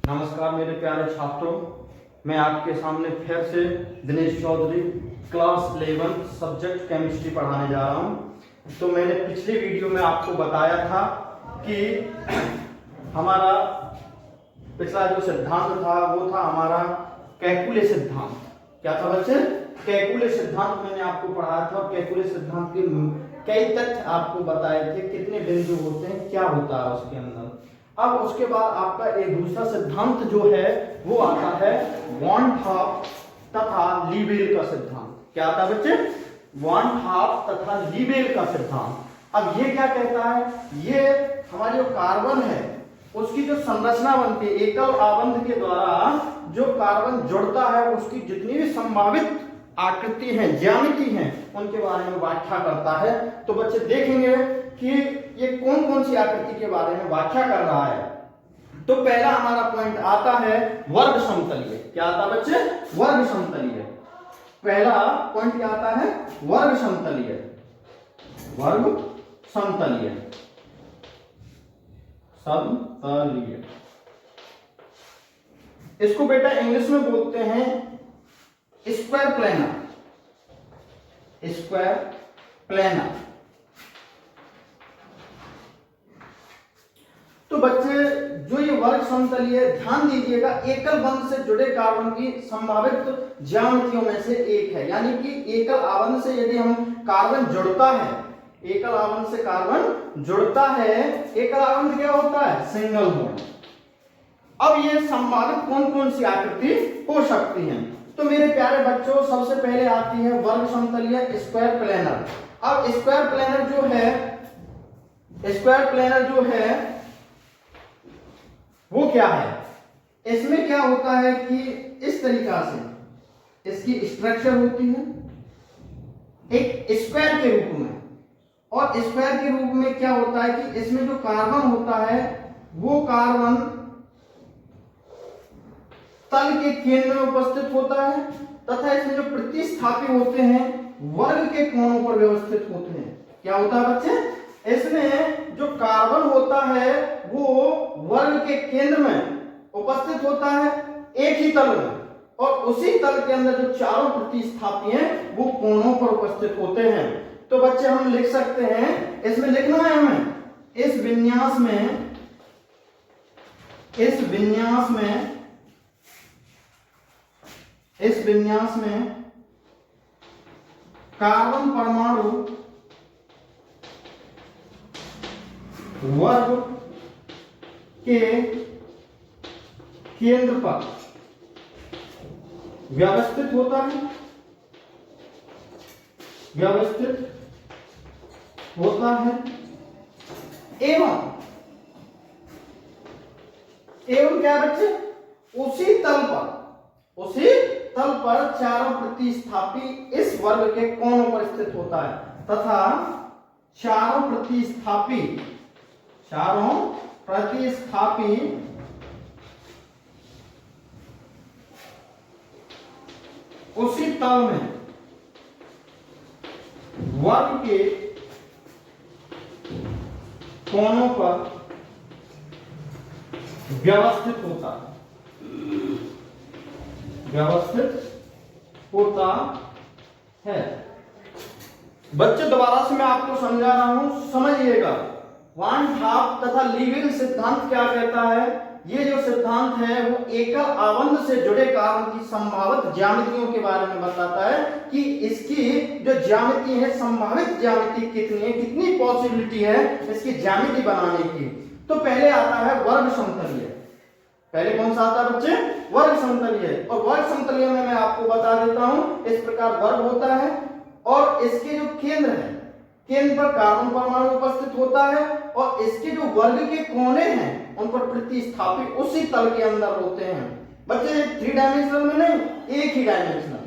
नमस्कार मेरे प्यारे छात्रों, मैं आपके सामने फिर से Dinesh Chaudhary class 11 subject chemistry पढ़ाने जा रहा हूं। तो मैंने पिछले वीडियो में आपको बताया था कि हमारा पिछला जो सिद्धांत था वो था हमारा कैलकुले सिद्धांत। क्या था बच्चे? कैलकुले सिद्धांत मैंने आपको पढ़ाया था और कैलकुले सिद्धांत के कई तथ्य आपको बताए थे, कितने बिंदु होते हैं, क्या होता है उसके अंदर। अब उसके बाद आपका एक दूसरा सिद्धांत जो है वो आता है वॉन हाफ तथा लीबेल का सिद्धांत। क्या आता है बच्चे? वॉन हाफ तथा लीबेल का सिद्धांत। अब ये क्या कहता है? ये हमारा जो कार्बन है उसकी जो संरचना बनती है, एकल आबंध के द्वारा जो कार्बन जुड़ता है उसकी जितनी भी संभावित आकृति है, ज्यामिति है, उनके बारे में व्याख्या करता है। तो बच्चे देखेंगे कि ये कौन कौन सी आकृति के बारे में व्याख्या कर रहा है। तो पहला हमारा पॉइंट आता है वर्ग समतलीय। क्या आता है बच्चे? वर्ग समतलीय। पहला पॉइंट क्या आता है? वर्ग समतलीय। वर्ग समतलीय, समतलीय। इसको बेटा इंग्लिश में बोलते हैं स्क्वायर प्लेनर। Square planar. तो बच्चे जो ये वर्ग समतलीय, ध्यान दीजिएगा, एकल बंध से जुड़े कार्बन की संभावित ज्यामितियों में से एक है। यानी कि एकल आबंध से यदि हम कार्बन जुड़ता है, एकल आबंध से कार्बन जुड़ता है, एकल आबंध क्या होता है? Single bond. अब ये संभावित कौन कौन सी आकृति हो सकती है? तो मेरे प्यारे बच्चों, सबसे पहले आती है वर्ग समतलीय स्क्वायर प्लेनर। अब स्क्वायर प्लेनर जो है, स्क्वायर प्लेनर जो है वो क्या है? इसमें क्या होता है कि इस तरीका से इसकी स्ट्रक्चर होती है एक स्क्वायर के रूप में, और स्क्वायर के रूप में क्या होता है कि इसमें जो कार्बन होता है वो कार्बन तल के केंद्र में उपस्थित होता है, तथा इसमें जो प्रतिस्थापी होते हैं वर्ग के कोणों पर व्यवस्थित होते हैं। क्या होता है बच्चे? इसमें जो कार्बन होता है वो वर्ग के केंद्र में उपस्थित होता है एक ही तल में, और उसी तल के अंदर जो चारों प्रतिस्थापी हैं वो कोणों पर उपस्थित होते हैं। तो बच्चे हम लिख सकते हैं, इसमें लिखना है हमें, इस विन्यास में, इस विन्यास में, इस विन्यास में कार्बन परमाणु वर्ग के केंद्र पर व्यवस्थित होता है, व्यवस्थित होता है, एवं क्या बच्चे? उसी तल पर, उसी तल पर चारों प्रतिस्थापी इस वर्ग के कोणों पर स्थित होता है, तथा चारों प्रतिस्थापी, चारों प्रतिस्थापी उसी तल में वर्ग के कोणों पर व्यवस्थित होता है, व्यवस्थित होता है। बच्चे दोबारा से मैं आपको समझा रहा हूं, समझिएगा। वॉन हाफ तथा लीबेल सिद्धांत क्या कहता है? ये जो सिद्धांत है वो एकल आबंध से जुड़े कार्बन की संभावित ज्यामितियों के बारे में बताता है कि इसकी जो ज्यामिति है, संभावित ज्यामिति कितनी है, कितनी पॉसिबिलिटी है इसकी ज्यामिति बनाने की। तो पहले आता है वर्ग समतलीय। पहले कौन सा आता है बच्चे? वर्ग समतलीय। और वर्ग समतलीय में मैं आपको बता देता हूं, इस प्रकार वर्ग होता है और इसके जो केंद्र है, केंद्र पर कार्बन परमाणु उपस्थित होता है, और इसके जो वर्ग के कोने हैं उन पर प्रतिस्थापी उसी तल के अंदर होते हैं। बच्चे 3 डायमेंशनल में नहीं, एक ही डायमेंशनल,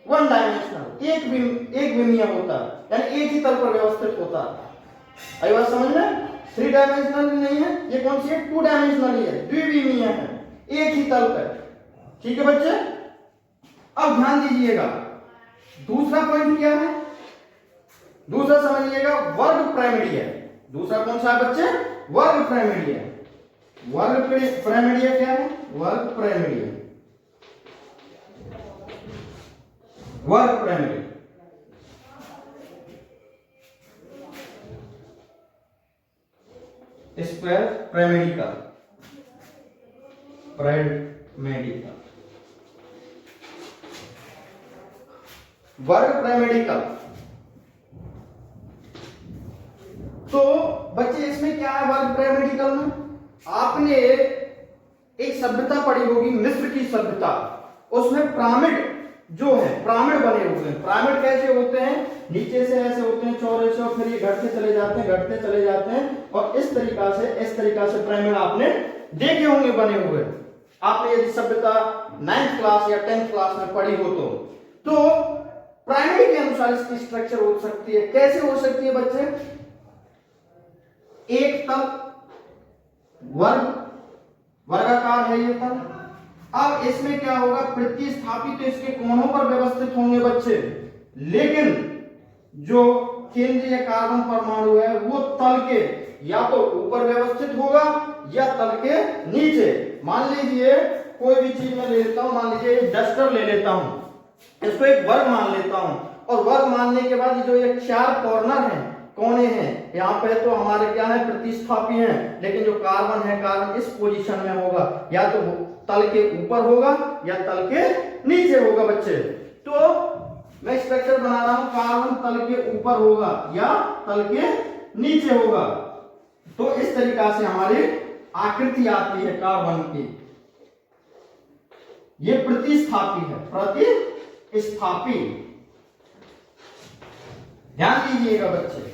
1 डायमेंशनल, एक विमीय होता है, यानी एक ही तल पर व्यवस्थित होता है। आई बात समझ में? 3 डायमेंशनल नहीं है, ये कौन सी है? 2 डायमेंशनल ही है, द्विविमीय है, एक ही तल पर। ठीक है बच्चे? अब ध्यान दीजिएगा, दूसरा पॉइंट क्या है? दूसरा समझिएगा, वर्ग प्राइमरी है। दूसरा कौन सा है बच्चे? वर्ग प्राइमरी है। वर्ग पिरामिडिया क्या है? वर्ग पिरामिडिया, वर्ग पिरामिडिया। स्क्वायर पिरामिडिकल, पिरामिडिकल, वर्ग पिरामिडिकल। तो बच्चे इसमें क्या है वर्ग पिरामिडिकल में? आपने एक सभ्यता पढ़ी होगी मिस्र की सभ्यता, उसमें पिरामिड जो है पिरामिड बने हुए हैं। पिरामिड कैसे होते हैं? नीचे से ऐसे होते हैं चौड़े से, और फिर ये घटते चले जाते हैं, घटते चले जाते हैं, और इस तरीका से पिरामिड आपने देखे होंगे बने हुए। आपने यदि सभ्यता 9th क्लास या 10th क्लास में पढ़ी हो तो पिरामिड के अनुसार इसकी स्ट्रक्चर हो सकती है। कैसे हो सकती है बच्चे? एक तल वर्गाकार है ये तल। अब इसमें क्या होगा? प्रतिस्थापी तो इसके कोनों पर व्यवस्थित होंगे बच्चे, लेकिन जो केंद्रीय कार्बन परमाणु है वो तल के या तो ऊपर व्यवस्थित होगा या तल के नीचे। मान लीजिए कोई भी चीज मैं ले लेता हूं, मान लीजिए डस्टर ले लेता हूं, इसको एक वर्ग मान लेता हूं, और वर्ग मानने के बाद जो ये 4 कॉर्नर हैं, कोने हैं, यहाँ पे तो हमारे क्या है? प्रतिस्थापी हैं, लेकिन जो कार्बन है, कार्बन इस पोजीशन में होगा, या तो तल के ऊपर होगा या तल के नीचे होगा बच्चे। तो मैं स्ट्रक्चर बना रहा हूं, कार्बन तल के ऊपर होगा या तल के नीचे होगा। तो इस तरीका से हमारी आकृति आती है कार्बन की। ये प्रतिस्थापी है, प्रतिस्थापी। ध्यान दीजिएगा बच्चे,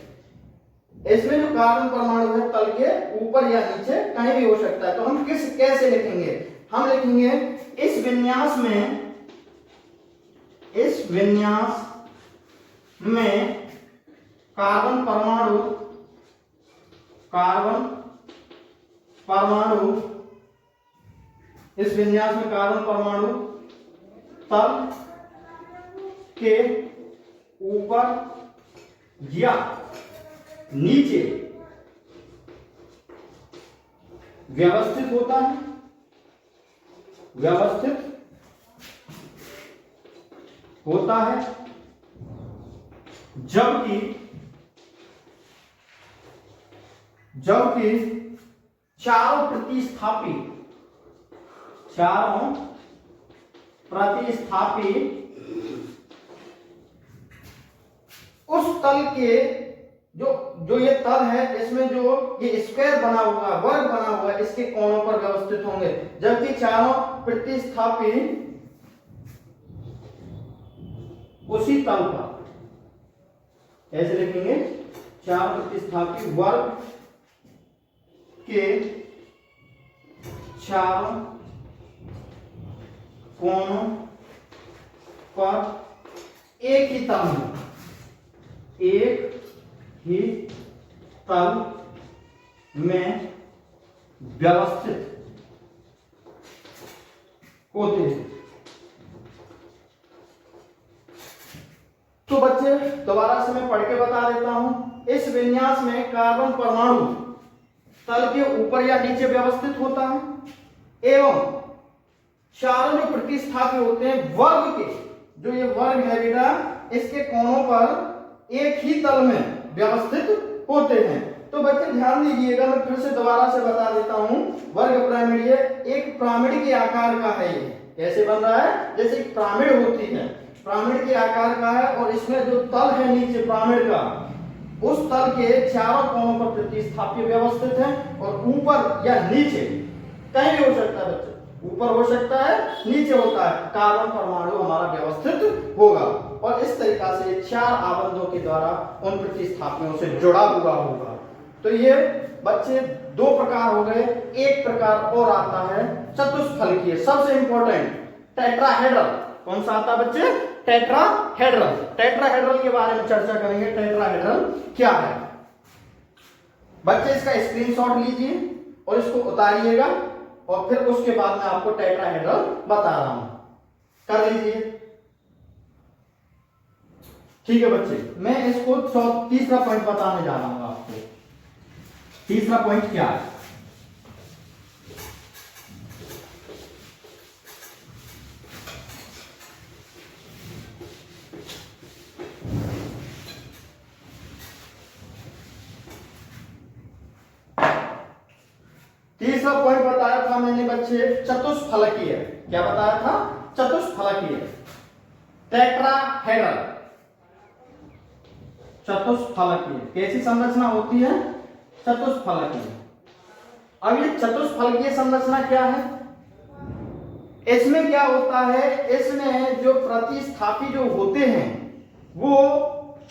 इसमें जो कार्बन परमाणु है तल के ऊपर या नीचे कहीं भी हो सकता है। तो हम कैसे लिखेंगे? हम लिखेंगे इस विन्यास में कार्बन परमाणु इस विन्यास में कार्बन परमाणु तल के ऊपर या नीचे व्यवस्थित होता है, जबकि चारों प्रतिस्थापी उस तल के जो ये तल है, इसमें जो ये स्क्वायर बना हुआ है, वर्ग बना हुआ है, इसके कोनों पर व्यवस्थित होंगे, जबकि चारों प्रतिस्थापी उसी तल पर, ऐसे लिखेंगे, चार प्रतिस्थापी वर्ग के चारों कोनों पर एक ही तल में व्यवस्थित होते हैं। तो बच्चे दोबारा से मैं पढ़ के बता देता हूं। इस विन्यास में कार्बन परमाणु तल के ऊपर या नीचे व्यवस्थित होता है एवं चारों जो प्रतिस्थापी होते हैं वर्ग के, जो ये वर्ग है बेटा, इसके कोनों पर एक ही तल में व्यवस्थित होते हैं। तो बच्चे ध्यान दीजिएगा, मैं फिर से दोबारा से बता देता हूं। वर्ग पिरामिड ये एक पिरामिड के आकार का है। ये कैसे बन रहा है? जैसे एक पिरामिड होती है, पिरामिड के आकार का है, और इसमें जो तल है नीचे पिरामिड का, उस तल के चारों कोनों पर प्रतिस्थापी व्यवस्थित है, और ऊपर या नीचे कहीं भी हो सकता है बच्चे, ऊपर हो सकता है, नीचे होता है, कार्बन परमाणु हमारा व्यवस्थित होगा, और इस तरीका से चार आबंधों के द्वारा उन प्रतिस्थापियों से जुड़ा हुआ होगा। तो ये बच्चे दो प्रकार हो गए। एक प्रकार और आता है चतुष्फलकीय, सबसे इंपॉर्टेंट टेट्राहेड्रल। कौन सा आता है बच्चे? टेट्राहेड्रल। टेट्राहेड्रल के बारे में चर्चा करेंगे। टेट्राहेड्रल क्या है बच्चे? इसका स्क्रीनशॉट लीजिए और इसको उतारिएगा, और फिर उसके बाद मैं आपको टेट्राहेड्रल बता रहा हूं। कर लीजिए, ठीक है बच्चे। मैं इसको तीसरा पॉइंट बताने जा रहा हूं आपको। तीसरा पॉइंट क्या है? दूसरा पॉइंट बताया था मैंने बच्चे चतुष्फलकीय। क्या बताया था? चतुष्फलकीय, टेट्राहेड्रल, चतुष्फलकीय। कैसी संरचना होती है? चतुष्फलकीय। अब ये चतुष्फलकीय संरचना क्या है? इसमें क्या होता है, इसमें जो प्रतिस्थापी जो होते हैं वो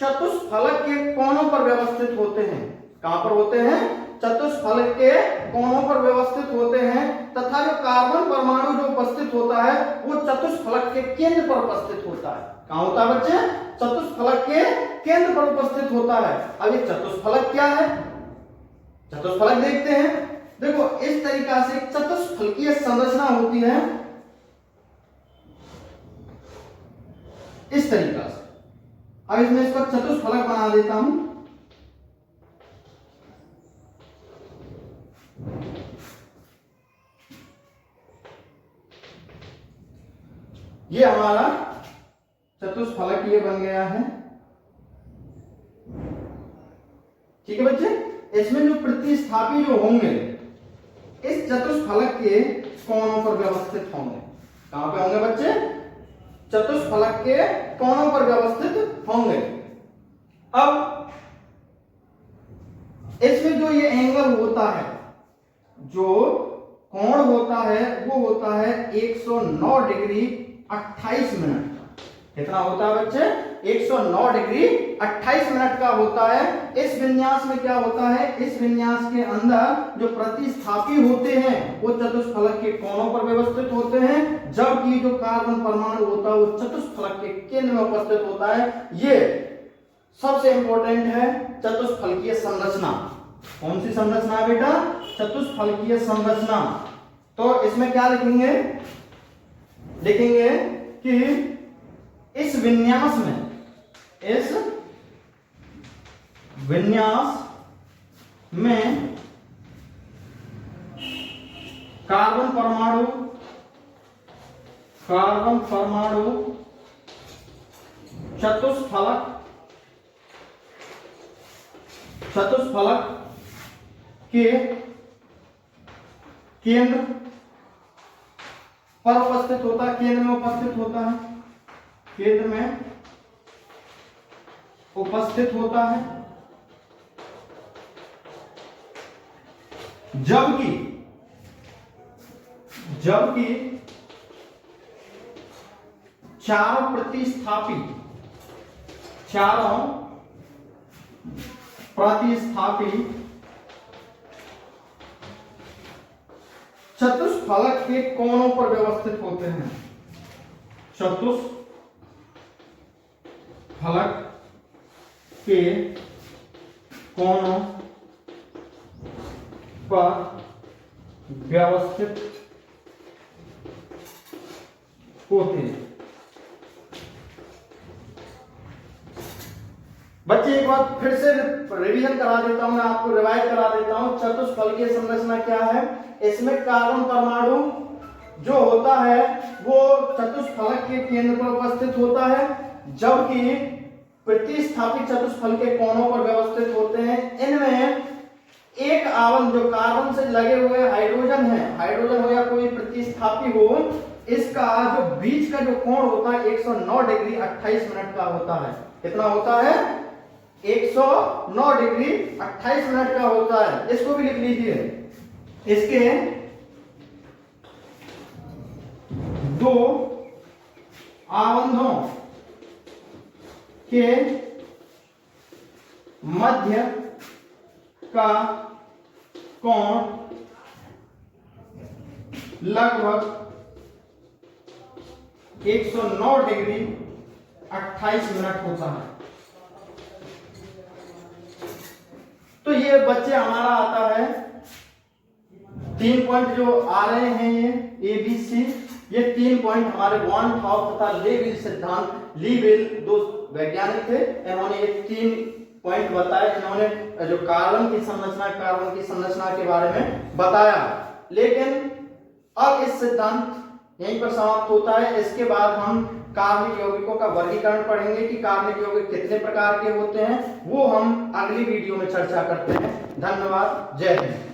चतुष्फलक के कोनों पर व्यवस्थित होते हैं। कहां पर होते हैं? चतुष्फलक के कोनों पर व्यवस्थित होते हैं, तथा जो कार्बन परमाणु जो उपस्थित होता है वो चतुष्फलक के केंद्र पर उपस्थित होता है। कहां होता है बच्चे? चतुष्फलक के केंद्र पर उपस्थित होता है। अब ये चतुष्फलक क्या है? चतुष्फलक देखते हैं। देखो इस तरीका से चतुष्फलकीय संरचना होती है, इस तरीका से। अब इसमें इसको चतुष्फलक बना देता हूं। ये हमारा चतुष्फलक ये बन गया है। ठीक है बच्चे, इसमें जो प्रतिस्थापी जो होंगे इस चतुष्फलक के कोनों पर व्यवस्थित होंगे। कहां पे होंगे बच्चे? चतुष्फलक के कोनों पर व्यवस्थित होंगे। अब इसमें जो ये एंगल होता है, जो कोण होता है वो होता है 109 डिग्री 28 मिनट। कितना होता है बच्चे? 109 डिग्री 28 मिनट का होता है। इस विन्यास में क्या होता है? इस विन्यास के अंदर जो प्रतिस्थापी होते हैं वो चतुष्फलक के कोनों पर व्यवस्थित होते हैं, जबकि जो कार्बन परमाणु होता है वो चतुष्फलक के केंद्र में उपस्थित होता है। ये सबसे इंपॉर्टेंट है चतुष्फलकीय संरचना। कौन सी संरचना है बेटा? चतुष्फलकीय संरचना। तो इसमें क्या लिखेंगे? लिखेंगे कि इस विन्यास में कार्बन परमाणु चतुष्फलक के केंद्र पर उपस्थित होता है, केंद्र में उपस्थित होता है, केंद्र में उपस्थित होता है, जबकि चारों प्रतिस्थापी चतुष्फलक के कोनों पर व्यवस्थित होते हैं। चतुष्फलक के कोनों पर व्यवस्थित होते हैं। बच्चे एक बार फिर से रिवीजन करा देता हूं, मैं आपको रिवाइज करा देता हूं। चतुष्फलकीय संरचना क्या है? इसमें कार्बन परमाणु जो होता है वो चतुष्फलक के केंद्र पर उपस्थित होता है, जबकि प्रतिस्थापित चतुष्फलक के कोनों पर व्यवस्थित होते हैं। इनमें एक आवन जो कार्बन से लगे हुए हाइड्रोजन हो या कोई प्रतिस्थापी हो, इसका जो बीच का जो कोण होता है 109 डिग्री 28 मिनट का होता है। कितना होता है? 109 डिग्री 28 मिनट का होता है। इसको भी लिख लीजिए। इसके दो आवंधों के मध्य का कोण लगभग 109 डिग्री 28 मिनट होता है। तो ये बच्चे हमारा आता है 3 पॉइंट जो आ रहे हैं, ये ABC, ये 3 पॉइंट हमारे वॉन हाउ तथा लेविल सिद्धांत, लीविल दो वैज्ञानिक थे, इन्होंने ये 3 पॉइंट बताए। इन्होंने जो कार्बन की संरचना के बारे में बताया। लेकिन अब इस सिद्धांत यहीं पर समाप्त होता है। इसके बाद हम कार्बनिक यौगिकों का वर्गीकरण पढ़ेंगे कि कार्बनिक यौगिक कितने प्रकार के होते हैं, वो हम अगली वीडियो में चर्चा करते हैं। धन्यवाद। जय हिंद।